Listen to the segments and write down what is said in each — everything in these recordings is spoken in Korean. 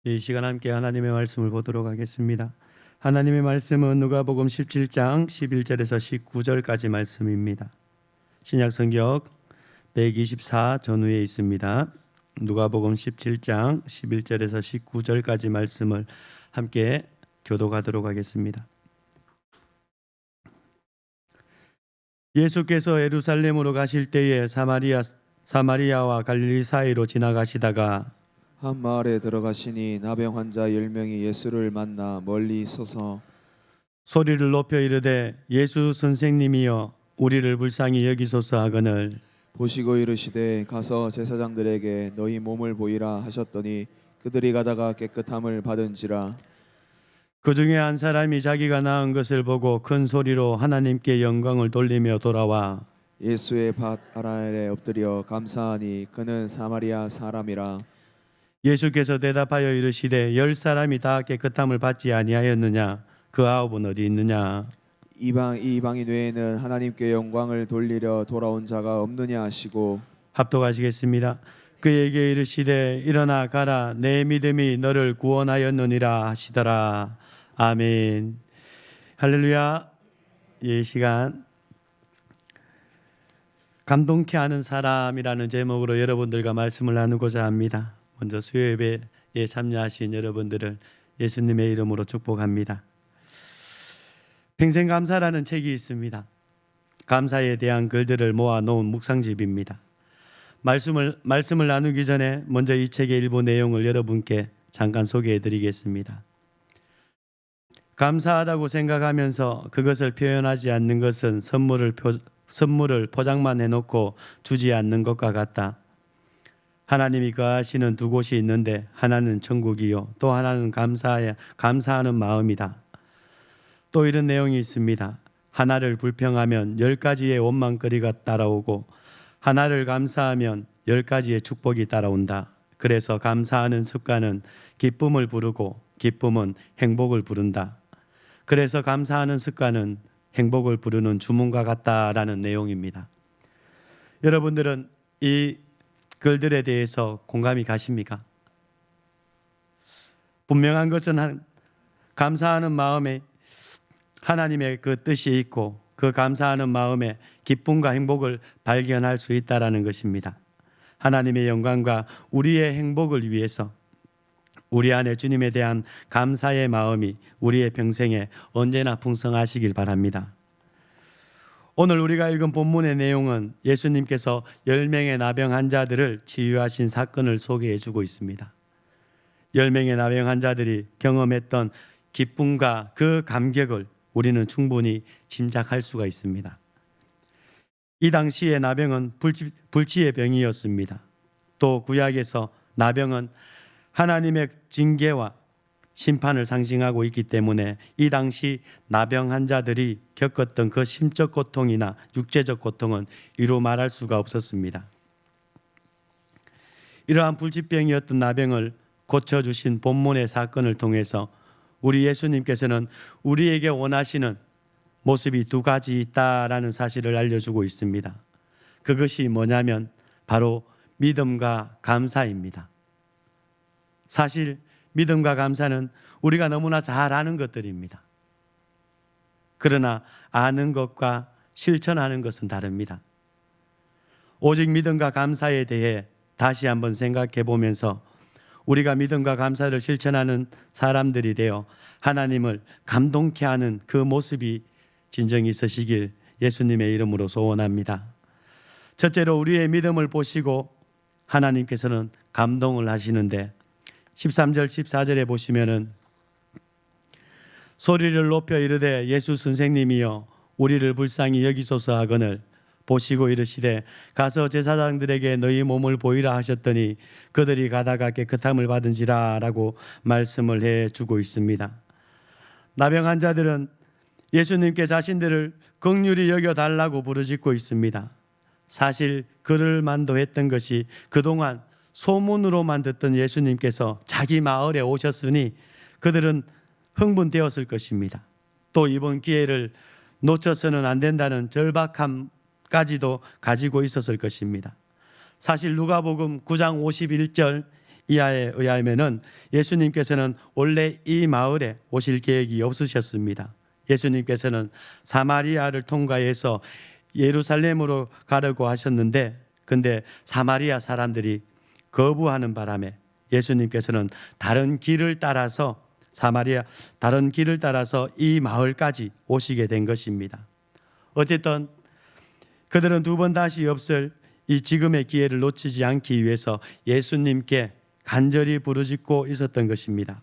이 시간 함께 하나님의 말씀을 보도록 하겠습니다. 하나님의 말씀은 누가복음 17장 11절에서 19절까지 말씀입니다. 신약성경 124 전후에 있습니다. 누가복음 17장 11절에서 19절까지 말씀을 함께 교독하도록 하겠습니다. 예수께서 예루살렘으로 가실 때에 사마리아와 갈릴리 사이로 지나가시다가 한 마을에 들어가시니 나병 환자 10명이 예수를 만나 멀리 서서 소리를 높여 이르되 예수 선생님이여 우리를 불쌍히 여기소서 하거늘 보시고 이르시되 가서 제사장들에게 너희 몸을 보이라 하셨더니 그들이 가다가 깨끗함을 받은지라. 그 중에 한 사람이 자기가 나은 것을 보고 큰 소리로 하나님께 영광을 돌리며 돌아와 예수의 발 아래 엎드려 감사하니 그는 사마리아 사람이라. 예수께서 대답하여 이르시되 10사람이 다 깨끗함을 받지 아니하였느냐 그 9은 어디 있느냐. 이방인 외에는 하나님께 영광을 돌리려 돌아온 자가 없느냐 하시고 합독하시겠습니다. 그에게 이르시되 일어나 가라 내 믿음이 너를 구원하였느니라 하시더라. 아멘. 할렐루야. 이 시간 감동케 하는 사람이라는 제목으로 여러분들과 말씀을 나누고자 합니다. 먼저 수요예배에 참여하신 여러분들을 예수님의 이름으로 축복합니다. 평생감사라는 책이 있습니다. 감사에 대한 글들을 모아놓은 묵상집입니다. 말씀을 나누기 전에 먼저 이 책의 일부 내용을 여러분께 잠깐 소개해 드리겠습니다. 감사하다고 생각하면서 그것을 표현하지 않는 것은 선물을 포장만 해놓고 주지 않는 것과 같다. 하나님이 거하시는 두 곳이 있는데 하나는 천국이요 또 하나는 감사하는 마음이다. 또 이런 내용이 있습니다. 하나를 불평하면 10가지의 원망거리가 따라오고 하나를 감사하면 10가지의 축복이 따라온다. 그래서 감사하는 습관은 기쁨을 부르고 기쁨은 행복을 부른다. 그래서 감사하는 습관은 행복을 부르는 주문과 같다라는 내용입니다. 여러분들은 이 글들에 대해서 공감이 가십니까? 분명한 것은 감사하는 마음에 하나님의 그 뜻이 있고 그 감사하는 마음에 기쁨과 행복을 발견할 수 있다라는 것입니다. 하나님의 영광과 우리의 행복을 위해서 우리 안에 주님에 대한 감사의 마음이 우리의 평생에 언제나 풍성하시길 바랍니다. 오늘 우리가 읽은 본문의 내용은 예수님께서 10명의 나병 환자들을 치유하신 사건을 소개해 주고 있습니다. 10명의 나병 환자들이 경험했던 기쁨과 그 감격을 우리는 충분히 짐작할 수가 있습니다. 이 당시의 나병은 불치의 병이었습니다. 또 구약에서 나병은 하나님의 징계와 심판을 상징하고 있기 때문에 이 당시 나병 환자들이 겪었던 그 심적 고통이나 육체적 고통은 이루 말할 수가 없었습니다. 이러한 불치병이었던 나병을 고쳐주신 본문의 사건을 통해서 우리 예수님께서는 우리에게 원하시는 모습이 두 가지 있다라는 사실을 알려주고 있습니다. 그것이 뭐냐면 바로 믿음과 감사입니다. 사실 믿음과 감사는 우리가 너무나 잘 아는 것들입니다. 그러나 아는 것과 실천하는 것은 다릅니다. 오직 믿음과 감사에 대해 다시 한번 생각해 보면서 우리가 믿음과 감사를 실천하는 사람들이 되어 하나님을 감동케 하는 그 모습이 진정히 있으시길 예수님의 이름으로 소원합니다. 첫째로 우리의 믿음을 보시고 하나님께서는 감동을 하시는데 13절 14절에 보시면은 소리를 높여 이르되 예수 선생님이여 우리를 불쌍히 여기소서 하거늘 보시고 이르시되 가서 제사장들에게 너희 몸을 보이라 하셨더니 그들이 가다가 깨끗함을 받은지라 라고 말씀을 해주고 있습니다. 나병 환자들은 예수님께 자신들을 긍휼히 여겨달라고 부르짖고 있습니다. 사실 그럴 만도 했던 것이 그동안 소문으로만 듣던 예수님께서 자기 마을에 오셨으니 그들은 흥분되었을 것입니다. 또 이번 기회를 놓쳐서는 안 된다는 절박함까지도 가지고 있었을 것입니다. 사실 누가복음 9장 51절 이하에 의하면은 예수님께서는 원래 이 마을에 오실 계획이 없으셨습니다. 예수님께서는 사마리아를 통과해서 예루살렘으로 가려고 하셨는데, 근데 사마리아 사람들이 거부하는 바람에 예수님께서는 다른 길을 따라서 이 마을까지 오시게 된 것입니다. 어쨌든 그들은 두 번 다시 없을 이 지금의 기회를 놓치지 않기 위해서 예수님께 간절히 부르짖고 있었던 것입니다.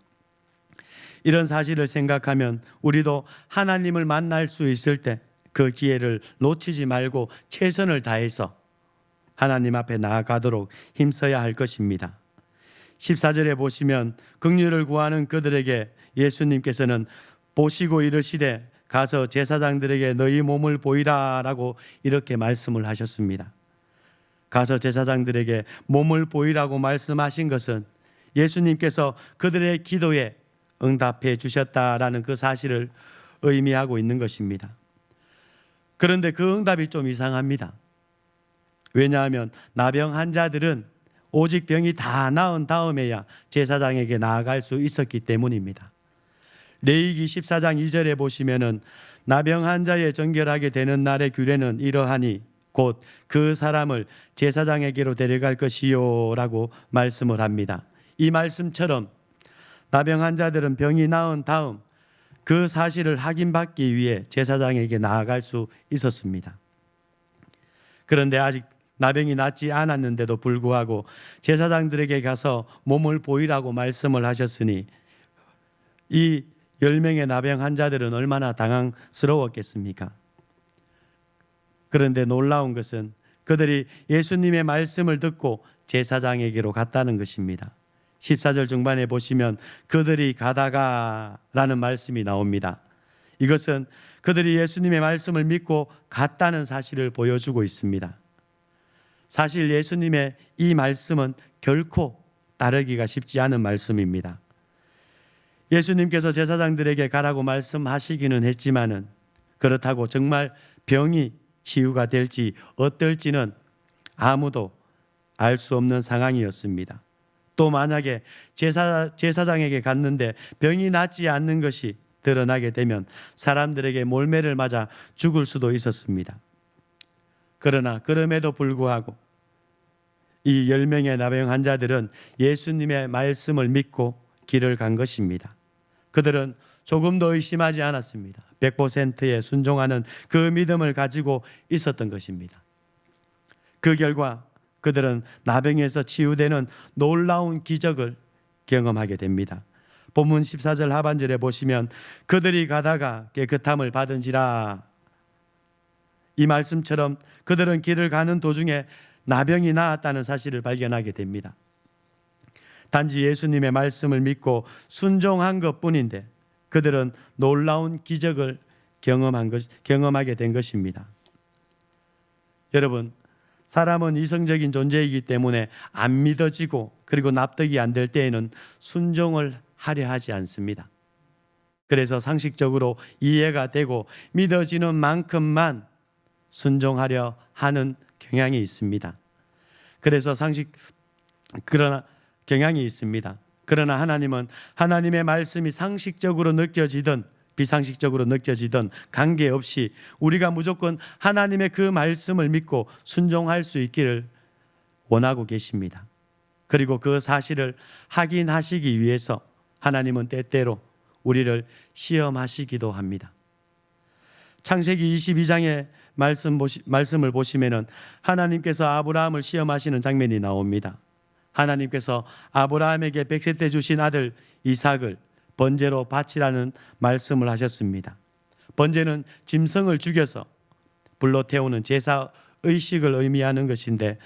이런 사실을 생각하면 우리도 하나님을 만날 수 있을 때 그 기회를 놓치지 말고 최선을 다해서 하나님 앞에 나아가도록 힘써야 할 것입니다. 14절에 보시면 긍휼을 구하는 그들에게 예수님께서는 보시고 이르시되 가서 제사장들에게 너희 몸을 보이라 라고 이렇게 말씀을 하셨습니다. 가서 제사장들에게 몸을 보이라고 말씀하신 것은 예수님께서 그들의 기도에 응답해 주셨다라는 그 사실을 의미하고 있는 것입니다. 그런데 그 응답이 좀 이상합니다. 왜냐하면 나병 환자들은 오직 병이 다 나은 다음에야 제사장에게 나아갈 수 있었기 때문입니다. 레위기 14장 2절에 보시면은 나병 환자에 정결하게 되는 날의 규례는 이러하니 곧 그 사람을 제사장에게로 데려갈 것이요 라고 말씀을 합니다. 이 말씀처럼 나병 환자들은 병이 나은 다음 그 사실을 확인받기 위해 제사장에게 나아갈 수 있었습니다. 그런데 아직 나병이 낫지 않았는데도 불구하고 제사장들에게 가서 몸을 보이라고 말씀을 하셨으니 이 10명의 나병 환자들은 얼마나 당황스러웠겠습니까? 그런데 놀라운 것은 그들이 예수님의 말씀을 듣고 제사장에게로 갔다는 것입니다. 14절 중반에 보시면 그들이 가다가 라는 말씀이 나옵니다. 이것은 그들이 예수님의 말씀을 믿고 갔다는 사실을 보여주고 있습니다. 사실 예수님의 이 말씀은 결코 따르기가 쉽지 않은 말씀입니다. 예수님께서 제사장들에게 가라고 말씀하시기는 했지만은 그렇다고 정말 병이 치유가 될지 어떨지는 아무도 알 수 없는 상황이었습니다. 또 만약에 제사장에게 갔는데 병이 낫지 않는 것이 드러나게 되면 사람들에게 몰매를 맞아 죽을 수도 있었습니다. 그러나 그럼에도 불구하고 이 10명의 나병 환자들은 예수님의 말씀을 믿고 길을 간 것입니다. 그들은 조금도 의심하지 않았습니다. 100%에 순종하는 그 믿음을 가지고 있었던 것입니다. 그 결과 그들은 나병에서 치유되는 놀라운 기적을 경험하게 됩니다. 본문 14절 하반절에 보시면 그들이 가다가 깨끗함을 받은지라, 이 말씀처럼 그들은 길을 가는 도중에 나병이 나았다는 사실을 발견하게 됩니다. 단지 예수님의 말씀을 믿고 순종한 것뿐인데 그들은 놀라운 기적을 경험하게 된 것입니다. 여러분, 사람은 이성적인 존재이기 때문에 안 믿어지고 그리고 납득이 안 될 때에는 순종을 하려 하지 않습니다. 그래서 상식적으로 이해가 되고 믿어지는 만큼만 순종하려 하는 경향이 있습니다. 그러나 경향이 있습니다. 그러나 하나님은 하나님의 말씀이 상식적으로 느껴지든 비상식적으로 느껴지든 관계없이 우리가 무조건 하나님의 그 말씀을 믿고 순종할 수 있기를 원하고 계십니다. 그리고 그 사실을 확인하시기 위해서 하나님은 때때로 우리를 시험하시기도 합니다. 창세기 22장의 말씀을 보시면은 하나님께서 아브라함을 시험하시는 장면이 나옵니다. 하나님께서 아브라함에게 100세 때 주신 아들 이삭을 번제로 바치라는 말씀을 하셨습니다. 번제는 짐승을 죽여서 불로 태우는 제사 의식을 의미하는 것인데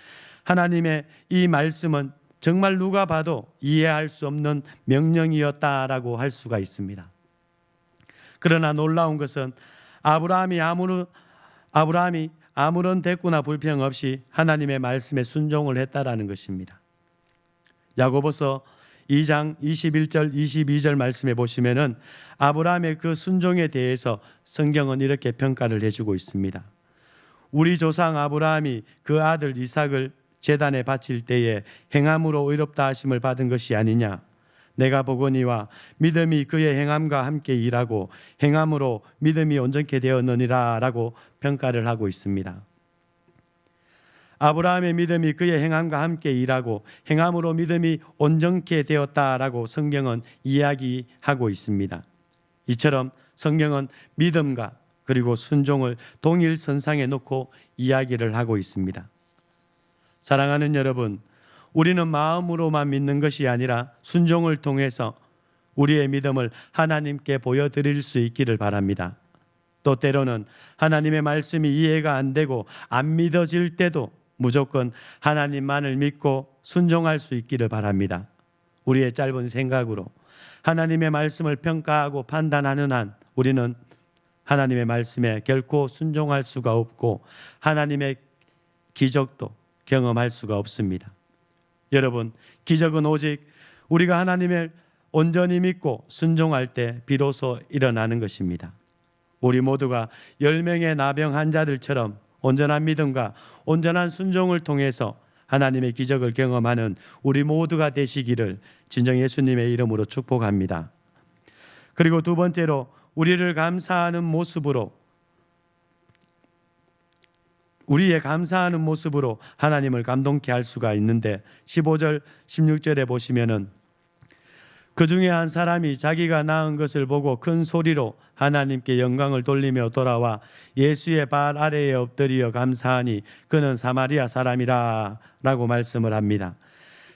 하나님의 이 말씀은 정말 누가 봐도 이해할 수 없는 명령이었다라고 할 수가 있습니다. 그러나 놀라운 것은 아브라함이 아무런 대꾸나 불평 없이 하나님의 말씀에 순종을 했다라는 것입니다. 야고보서 2장 21절 22절 말씀에 보시면은 아브라함의 그 순종에 대해서 성경은 이렇게 평가를 해주고 있습니다. 우리 조상 아브라함이 그 아들 이삭을 제단에 바칠 때에 행함으로 의롭다 하심을 받은 것이 아니냐. 내가 보거니와 믿음이 그의 행함과 함께 일하고 행함으로 믿음이 온전케 되었느니라 라고 평가를 하고 있습니다. 아브라함의 믿음이 그의 행함과 함께 일하고 행함으로 믿음이 온전케 되었다라고 성경은 이야기하고 있습니다. 이처럼 성경은 믿음과 그리고 순종을 동일선상에 놓고 이야기를 하고 있습니다. 사랑하는 여러분, 우리는 마음으로만 믿는 것이 아니라 순종을 통해서 우리의 믿음을 하나님께 보여드릴 수 있기를 바랍니다. 또 때로는 하나님의 말씀이 이해가 안 되고 안 믿어질 때도 무조건 하나님만을 믿고 순종할 수 있기를 바랍니다. 우리의 짧은 생각으로 하나님의 말씀을 평가하고 판단하는 한 우리는 하나님의 말씀에 결코 순종할 수가 없고 하나님의 기적도 경험할 수가 없습니다. 여러분, 기적은 오직 우리가 하나님을 온전히 믿고 순종할 때 비로소 일어나는 것입니다. 우리 모두가 10명의 나병 환자들처럼 온전한 믿음과 온전한 순종을 통해서 하나님의 기적을 경험하는 우리 모두가 되시기를 진정 예수님의 이름으로 축복합니다. 그리고 두 번째로 우리의 감사하는 모습으로 하나님을 감동케 할 수가 있는데 15절 16절에 보시면은 그 중에 한 사람이 자기가 낳은 것을 보고 큰 소리로 하나님께 영광을 돌리며 돌아와 예수의 발 아래에 엎드려 감사하니 그는 사마리아 사람이라 라고 말씀을 합니다.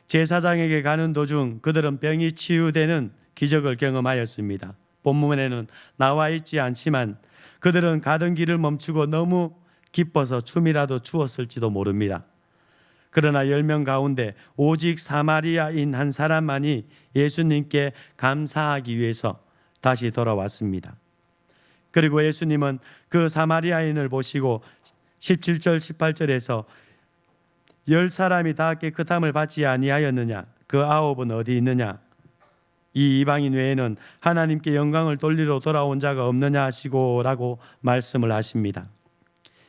제사장에게 가는 도중 그들은 병이 치유되는 기적을 경험하였습니다. 본문에는 나와 있지 않지만 그들은 가던 길을 멈추고 너무 기뻐서 춤이라도 추었을지도 모릅니다. 그러나 10명 가운데 오직 사마리아인 한 사람만이 예수님께 감사하기 위해서 다시 돌아왔습니다. 그리고 예수님은 그 사마리아인을 보시고 17절 18절에서 10사람이 다 깨끗함을 받지 아니하였느냐? 그 9은 어디 있느냐? 이 이방인 외에는 하나님께 영광을 돌리러 돌아온 자가 없느냐 하시고 라고 말씀을 하십니다.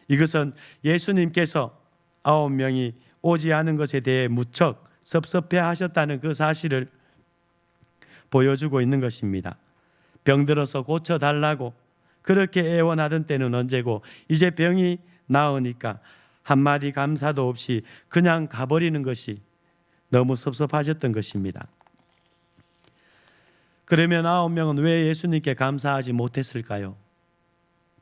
이것은 예수님께서 9명이 오지 않은 것에 대해 무척 섭섭해 하셨다는 그 사실을 보여주고 있는 것입니다. 병들어서 고쳐달라고 그렇게 애원하던 때는 언제고 이제 병이 나으니까 한마디 감사도 없이 그냥 가버리는 것이 너무 섭섭하셨던 것입니다. 그러면 9명은 왜 예수님께 감사하지 못했을까요?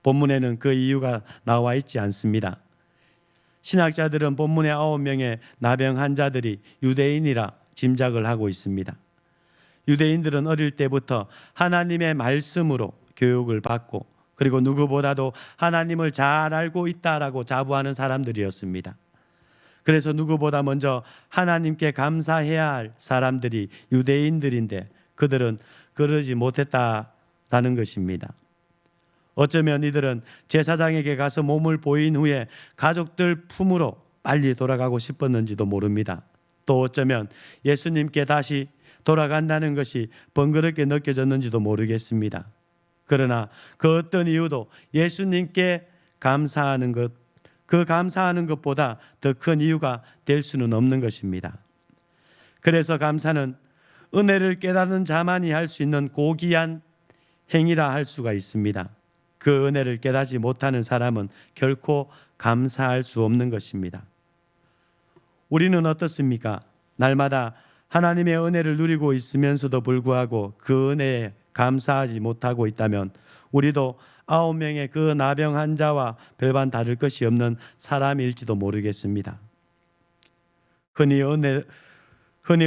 본문에는 그 이유가 나와 있지 않습니다. 신학자들은 본문의 9명의 나병 환자들이 유대인이라 짐작을 하고 있습니다. 유대인들은 어릴 때부터 하나님의 말씀으로 교육을 받고 그리고 누구보다도 하나님을 잘 알고 있다라고 자부하는 사람들이었습니다. 그래서 누구보다 먼저 하나님께 감사해야 할 사람들이 유대인들인데 그들은 그러지 못했다라는 것입니다. 어쩌면 이들은 제사장에게 가서 몸을 보인 후에 가족들 품으로 빨리 돌아가고 싶었는지도 모릅니다. 또 어쩌면 예수님께 다시 돌아간다는 것이 번거롭게 느껴졌는지도 모르겠습니다. 그러나 그 어떤 이유도 예수님께 감사하는 것, 그 감사하는 것보다 더 큰 이유가 될 수는 없는 것입니다. 그래서 감사는 은혜를 깨닫는 자만이 할 수 있는 고귀한 행위라 할 수가 있습니다. 그 은혜를 깨닫지 못하는 사람은 결코 감사할 수 없는 것입니다. 우리는 어떻습니까? 날마다 하나님의 은혜를 누리고 있으면서도 불구하고 그 은혜에 감사하지 못하고 있다면 우리도 9명의 그 나병 환자와 별반 다를 것이 없는 사람일지도 모르겠습니다. 흔히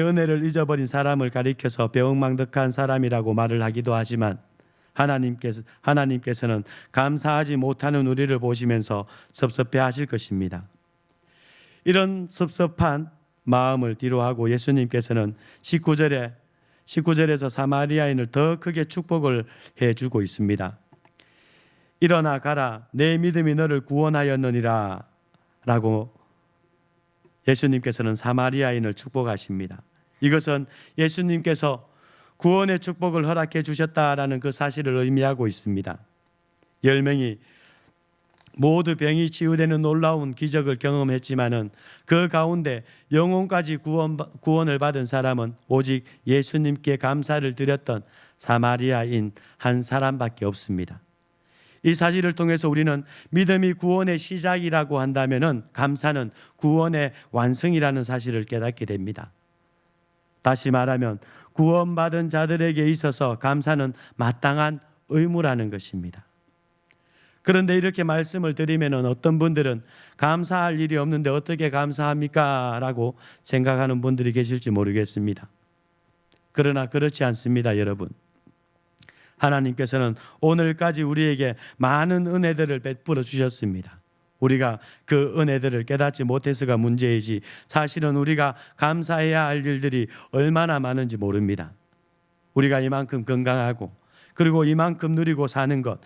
은혜를 잊어버린 사람을 가리켜서 배은망덕한 사람이라고 말을 하기도 하지만 하나님께서는 감사하지 못하는 우리를 보시면서 섭섭해 하실 것입니다. 이런 섭섭한 마음을 뒤로하고 예수님께서는 19절에서 사마리아인을 더 크게 축복을 해주고 있습니다. 일어나 가라, 내 믿음이 너를 구원하였느니라 라고 예수님께서는 사마리아인을 축복하십니다. 이것은 예수님께서 구원의 축복을 허락해 주셨다라는 그 사실을 의미하고 있습니다. 10명이 모두 병이 치유되는 놀라운 기적을 경험했지만은 그 가운데 영혼까지 구원을 받은 사람은 오직 예수님께 감사를 드렸던 사마리아인 한 사람밖에 없습니다. 이 사실을 통해서 우리는 믿음이 구원의 시작이라고 한다면은 감사는 구원의 완성이라는 사실을 깨닫게 됩니다. 다시 말하면 구원받은 자들에게 있어서 감사는 마땅한 의무라는 것입니다. 그런데 이렇게 말씀을 드리면 어떤 분들은 감사할 일이 없는데 어떻게 감사합니까? 라고 생각하는 분들이 계실지 모르겠습니다. 그러나 그렇지 않습니다, 여러분. 하나님께서는 오늘까지 우리에게 많은 은혜들을 베풀어 주셨습니다. 우리가 그 은혜들을 깨닫지 못해서가 문제이지 사실은 우리가 감사해야 할 일들이 얼마나 많은지 모릅니다. 우리가 이만큼 건강하고 그리고 이만큼 누리고 사는 것,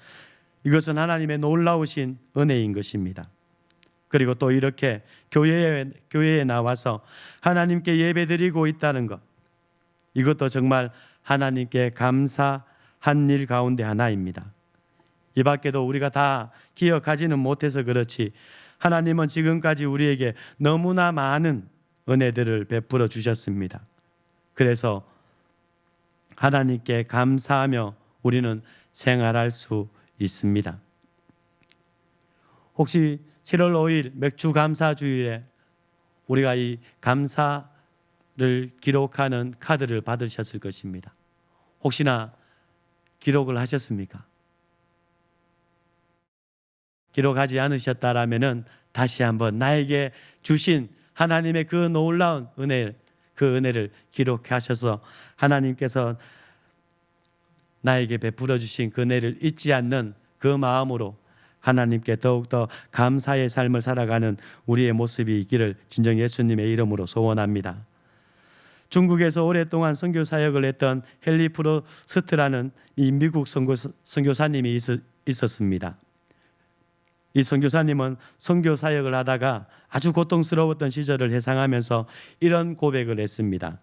이것은 하나님의 놀라우신 은혜인 것입니다. 그리고 또 이렇게 교회에 나와서 하나님께 예배드리고 있다는 것, 이것도 정말 하나님께 감사한 일 가운데 하나입니다. 이 밖에도 우리가 다 기억하지는 못해서 그렇지 하나님은 지금까지 우리에게 너무나 많은 은혜들을 베풀어 주셨습니다. 그래서 하나님께 감사하며 우리는 생활할 수 있습니다. 혹시 7월 5일 맥주 감사 주일에 우리가 이 감사를 기록하는 카드를 받으셨을 것입니다. 혹시나 기록을 하셨습니까? 기록하지 않으셨다라면은 다시 한번 나에게 주신 하나님의 그 놀라운 은혜, 그 은혜를 기록하셔서 하나님께서 나에게 베풀어 주신 그 은혜를 잊지 않는 그 마음으로 하나님께 더욱더 감사의 삶을 살아가는 우리의 모습이 있기를 진정 예수님의 이름으로 소원합니다. 중국에서 오랫동안 선교 사역을 했던 헨리 프로스트라는 이 미국 선교사님이 있었습니다. 이 선교사님은 선교 사역을 하다가 아주 고통스러웠던 시절을 회상하면서 이런 고백을 했습니다.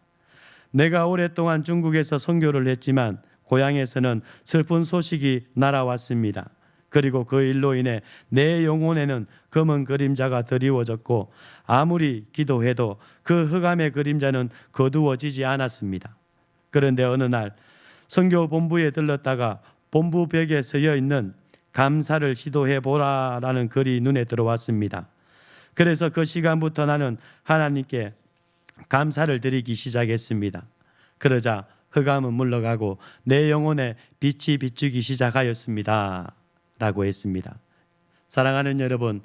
내가 오랫동안 중국에서 선교를 했지만 고향에서는 슬픈 소식이 날아왔습니다. 그리고 그 일로 인해 내 영혼에는 검은 그림자가 드리워졌고 아무리 기도해도 그 흑암의 그림자는 거두어지지 않았습니다. 그런데 어느 날 선교 본부에 들렀다가 본부 벽에 쓰여 있는 감사를 시도해 보라라는 글이 눈에 들어왔습니다. 그래서 그 시간부터 나는 하나님께 감사를 드리기 시작했습니다. 그러자 흑암은 물러가고 내 영혼에 빛이 비추기 시작하였습니다. 라고 했습니다. 사랑하는 여러분,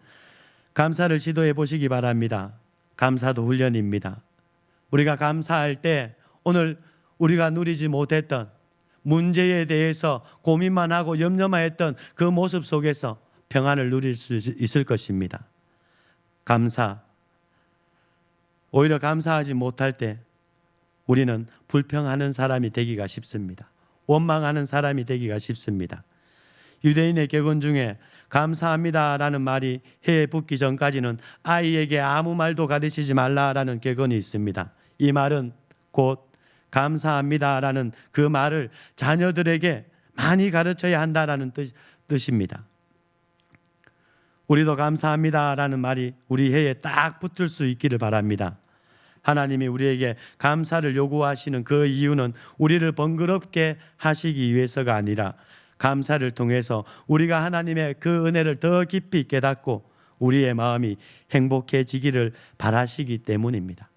감사를 시도해 보시기 바랍니다. 감사도 훈련입니다. 우리가 감사할 때 오늘 우리가 누리지 못했던 문제에 대해서 고민만 하고 염려만 했던 그 모습 속에서 평안을 누릴 수 있을 것입니다. 오히려 감사하지 못할 때 우리는 불평하는 사람이 되기가 쉽습니다. 원망하는 사람이 되기가 쉽습니다. 유대인의 격언 중에 감사합니다라는 말이 해에 붙기 전까지는 아이에게 아무 말도 가르치지 말라라는 격언이 있습니다. 이 말은 곧 감사합니다라는 그 말을 자녀들에게 많이 가르쳐야 한다라는 뜻입니다. 우리도 감사합니다라는 말이 우리 해에 딱 붙을 수 있기를 바랍니다. 하나님이 우리에게 감사를 요구하시는 그 이유는 우리를 번거롭게 하시기 위해서가 아니라 감사를 통해서 우리가 하나님의 그 은혜를 더 깊이 깨닫고 우리의 마음이 행복해지기를 바라시기 때문입니다.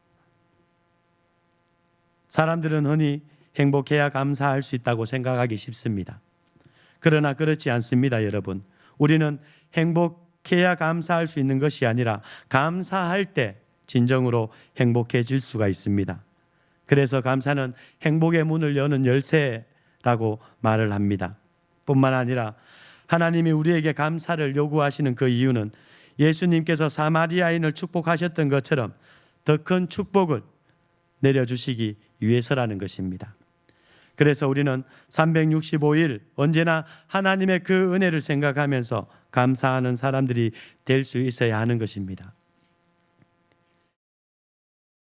사람들은 흔히 행복해야 감사할 수 있다고 생각하기 쉽습니다. 그러나 그렇지 않습니다, 여러분. 우리는 행복해야 감사할 수 있는 것이 아니라 감사할 때 진정으로 행복해질 수가 있습니다. 그래서 감사는 행복의 문을 여는 열쇠라고 말을 합니다. 뿐만 아니라 하나님이 우리에게 감사를 요구하시는 그 이유는 예수님께서 사마리아인을 축복하셨던 것처럼 더 큰 축복을 내려주시기 위해서라는 것입니다. 그래서 우리는 365일 언제나 하나님의 그 은혜를 생각하면서 감사하는 사람들이 될 수 있어야 하는 것입니다.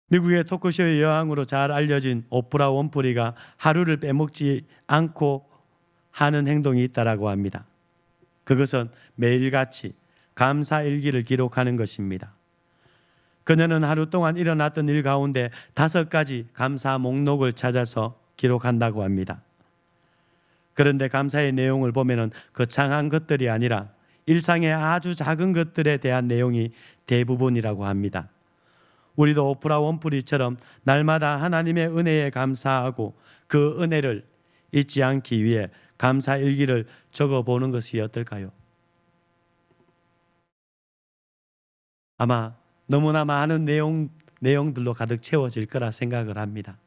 미국의 토크쇼의 여왕으로 잘 알려진 오프라 윈프리가 하루를 빼먹지 않고 하는 행동이 있다라고 합니다. 그것은 매일같이 감사 일기를 기록하는 것입니다. 그녀는 하루 동안 일어났던 일 가운데 5가지 감사 목록을 찾아서 기록한다고 합니다. 그런데 감사의 내용을 보면은 거창한 것들이 아니라 일상의 아주 작은 것들에 대한 내용이 대부분이라고 합니다. 우리도 오프라 윈프리처럼 날마다 하나님의 은혜에 감사하고 그 은혜를 잊지 않기 위해 감사 일기를 적어보는 것이 어떨까요? 아마 너무나 많은 내용들로 가득 채워질 거라 생각을 합니다.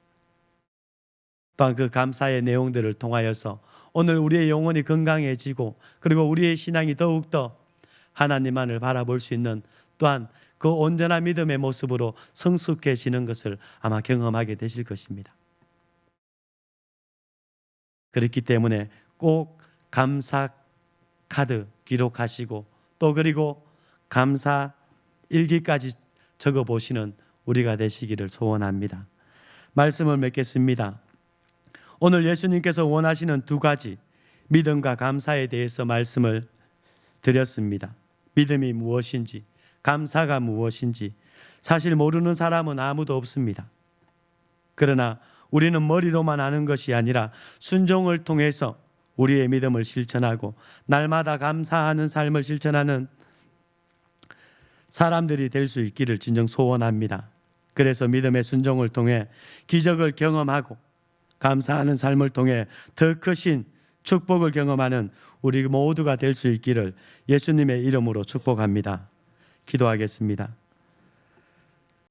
또한 그 감사의 내용들을 통하여서 오늘 우리의 영혼이 건강해지고 그리고 우리의 신앙이 더욱더 하나님만을 바라볼 수 있는 또한 그 온전한 믿음의 모습으로 성숙해지는 것을 아마 경험하게 되실 것입니다. 그렇기 때문에 꼭 감사 카드 기록하시고 또 그리고 감사 일기까지 적어보시는 우리가 되시기를 소원합니다. 말씀을 맺겠습니다. 오늘 예수님께서 원하시는 2가지 믿음과 감사에 대해서 말씀을 드렸습니다. 믿음이 무엇인지, 감사가 무엇인지 사실 모르는 사람은 아무도 없습니다. 그러나 우리는 머리로만 아는 것이 아니라 순종을 통해서 우리의 믿음을 실천하고 날마다 감사하는 삶을 실천하는 사람들이 될 수 있기를 진정 소원합니다. 그래서 믿음의 순종을 통해 기적을 경험하고 감사하는 삶을 통해 더 크신 축복을 경험하는 우리 모두가 될 수 있기를 예수님의 이름으로 축복합니다. 기도하겠습니다.